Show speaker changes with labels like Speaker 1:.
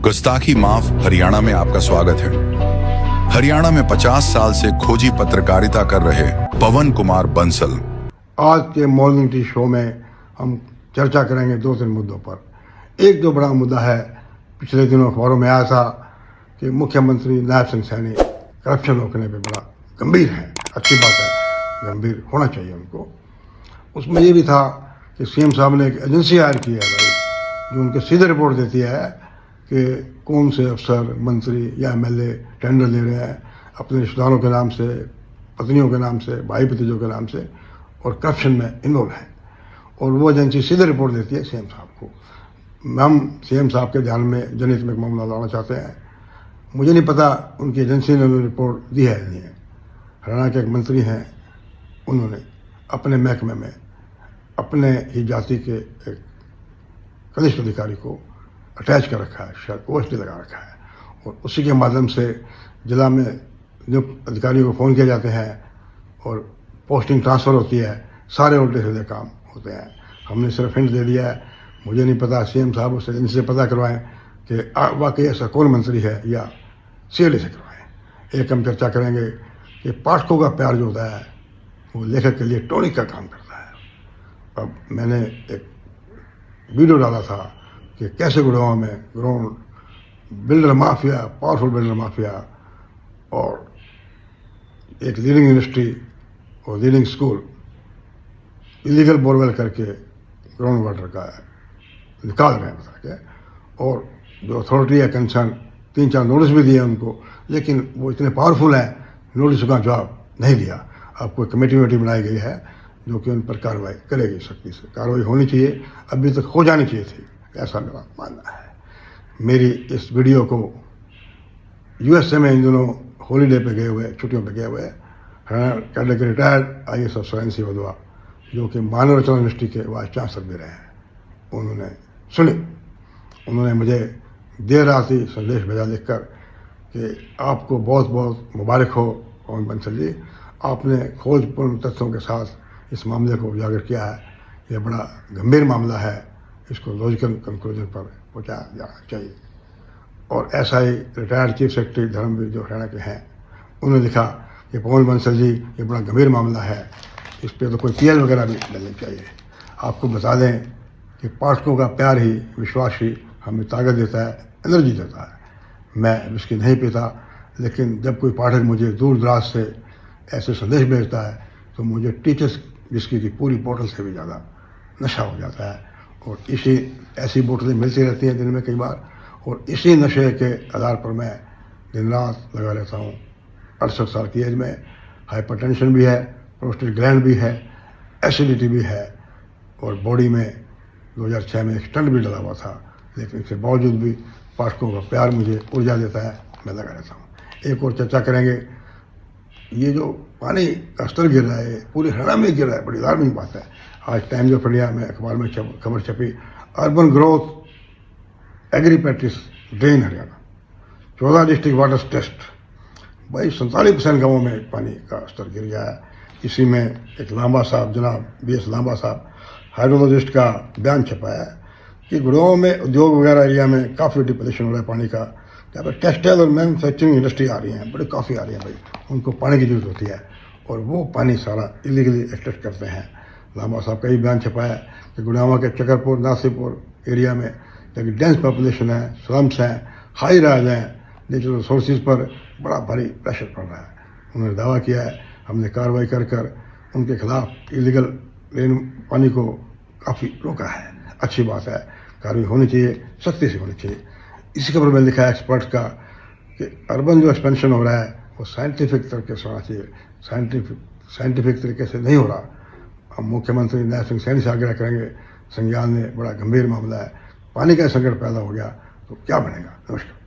Speaker 1: गुस्ताखी माफ हरियाणा में आपका स्वागत है। हरियाणा में 50 साल से खोजी पत्रकारिता कर रहे पवन कुमार बंसल
Speaker 2: आज के मॉर्निंग टी शो में हम चर्चा करेंगे 2-3 मुद्दों पर। एक जो बड़ा मुद्दा है, पिछले दिनों अखबारों में आया था कि मुख्यमंत्री नायब सिंह सैनी करप्शन रोकने पे बड़ा गंभीर है। अच्छी बात है, गंभीर होना चाहिए उनको। उसमें ये भी था कि सीएम साहब ने एक एजेंसी हायर की है भाई, जो उनके सीधे रिपोर्ट देती है कि कौन से अफसर, मंत्री या एमएलए टेंडर ले रहे हैं अपने रिश्तेदारों के नाम से, पत्नियों के नाम से, भाई भतीजों के नाम से, और करप्शन में इन्वॉल्व है। और वो एजेंसी सीधे रिपोर्ट देती है सीएम साहब को। हम सीएम साहब के ध्यान में जनहित में एक मामला लाना चाहते हैं। मुझे नहीं पता उनकी एजेंसी ने रिपोर्ट दी है नहीं है। हरियाणा के एक मंत्री हैं, उन्होंने अपने महकमे में अपने ही जाति के एक कनिष्ठ अधिकारी को अटैच कर रखा है, शायद पोस्ट लगा रखा है, और उसी के माध्यम से जिला में जो अधिकारियों को फ़ोन किए जाते हैं और पोस्टिंग ट्रांसफ़र होती है, सारे उल्टे सीधे काम होते हैं। हमने सिर्फ हिंट दे दिया है। मुझे नहीं पता, सीएम साहब उस एजेंसी से पता करवाएं कि वाकई ऐसा कौन मंत्री है या सीएलए से करवाएं। एक हम चर्चा करेंगे कि पाठकों का प्यार जो होता है वो लेखक के लिए टॉनिक का काम करता है। अब मैंने एक वीडियो डाला था कि कैसे गुड़गांव में ground builder mafia, powerful builder mafia और एक लीडिंग यूनिवर्सिटी और लीडिंग स्कूल इलीगल बोरवेल करके ग्राउंड वाटर का निकाल रहे हैं बता के, और जो अथॉरिटी है कंसर्न 3-4 नोटिस भी दिए उनको, लेकिन वो इतने पावरफुल हैं, नोटिस का जवाब नहीं दिया। अब कोई कमेटी बनाई गई है जो कि उन पर कार्रवाई करेगी। सख्ती से कार्रवाई होनी चाहिए, अभी तक हो जानी चाहिए थी, ऐसा मेरा मानना है। मेरी इस वीडियो को यूएसए में इन दिनों हॉलीडे पे गए हुए, छुट्टियों पे गए हुए हरियाणा कैडर के रिटायर्ड IAS अफसर NC वधवा, जो कि मानव रचना यूनिवर्सिटी के वाइस चांसलर भी रहे हैं, उन्होंने सुनी। उन्होंने मुझे देर रात ही संदेश भेजा लिखकर कि आपको बहुत बहुत मुबारक हो पवन बंसल जी, आपने खोजपूर्ण तथ्यों के साथ इस मामले को उजागर किया है। यह बड़ा गंभीर मामला है, इसको लॉजिकल कंक्लूजन पर पहुँचाया जाना चाहिए। और ऐसा ही रिटायर्ड चीफ सेक्रेटरी धर्मवीर जो हरियाणा के हैं, उन्होंने लिखा कि पवन बंसल जी, ये बड़ा गंभीर मामला है, इस पर तो कोई PL वगैरह भी डलनी चाहिए। आपको बता दें कि पाठकों का प्यार ही, विश्वास ही हमें ताकत देता है, एनर्जी देता है। मैं विस्की नहीं पीता, लेकिन जब कोई पाठक मुझे दूर दराज से ऐसे संदेश भेजता है तो मुझे टीचर्स विस्की की पूरी बोतल से भी ज़्यादा नशा हो जाता है। और ऐसी बोतलें मिलती रहती हैं दिन में कई बार, और इसी नशे के आधार पर मैं दिन रात लगा रहता हूँ। 68 साल की एज में हाइपरटेंशन भी है, प्रोस्टेट ग्लैंड भी है, एसिडिटी भी है, और बॉडी में 2006 में एक स्टंट भी डला हुआ था, लेकिन इसके बावजूद भी पाठकों का प्यार मुझे ऊर्जा देता है, मैं लगा रहता हूँ। एक और चर्चा करेंगे, ये जो पानी का स्तर गिर रहा है पूरे हरियाणा में गिर रहा है, बड़ी अलार्मिंग बात है। आज टाइम्स ऑफ इंडिया में अखबार में खबर छपी, urban growth agri practice drain Haryana, 14 district water test. भाई 47% गाँवों में पानी का स्तर गिर गया है। इसी में एक लांबा साहब, जनाब BS लांबा साहब हाइड्रोलॉजिस्ट का बयान छपा है कि गुड़गांव में उद्योग वगैरह एरिया में काफ़ी डिपोलेशन हो रहा है पानी का। यहाँ पर टेक्सटाइल और मैन्युफैक्चरिंग इंडस्ट्री आ रही हैं, बड़े काफ़ी आ रही हैं भाई, उनको पानी की जरूरत होती है, और वो पानी सारा इलीगली एक्सट्रैक्ट करते हैं। लांबा साहब का ही बयान छपा है कि गुड़गांव के चकरपुर, नासिरपुर एरिया में जबकि डेंस पॉपुलेशन है, स्लम्स हैं, हाई राइज हैं, नेचुरल रिसोर्सेज पर बड़ा भारी प्रेशर पड़ रहा है। उन्होंने दावा किया है हमने कार्रवाई कर उनके खिलाफ इलीगल रेन पानी को काफ़ी रोका है। अच्छी बात है, कार्रवाई होनी चाहिए, सख्ती से होनी चाहिए। इसी खबर में लिखा है एक्सपर्ट का कि अर्बन जो एक्सपेंशन हो रहा है वो साइंटिफिक तरीके से होना चाहिए, साइंटिफिक तरीके से नहीं हो रहा। हम मुख्यमंत्री नायब सिंह सैनी से आग्रह करेंगे, संज्ञान में बड़ा गंभीर मामला है, पानी का संकट पैदा हो गया तो क्या बनेगा। नमस्कार।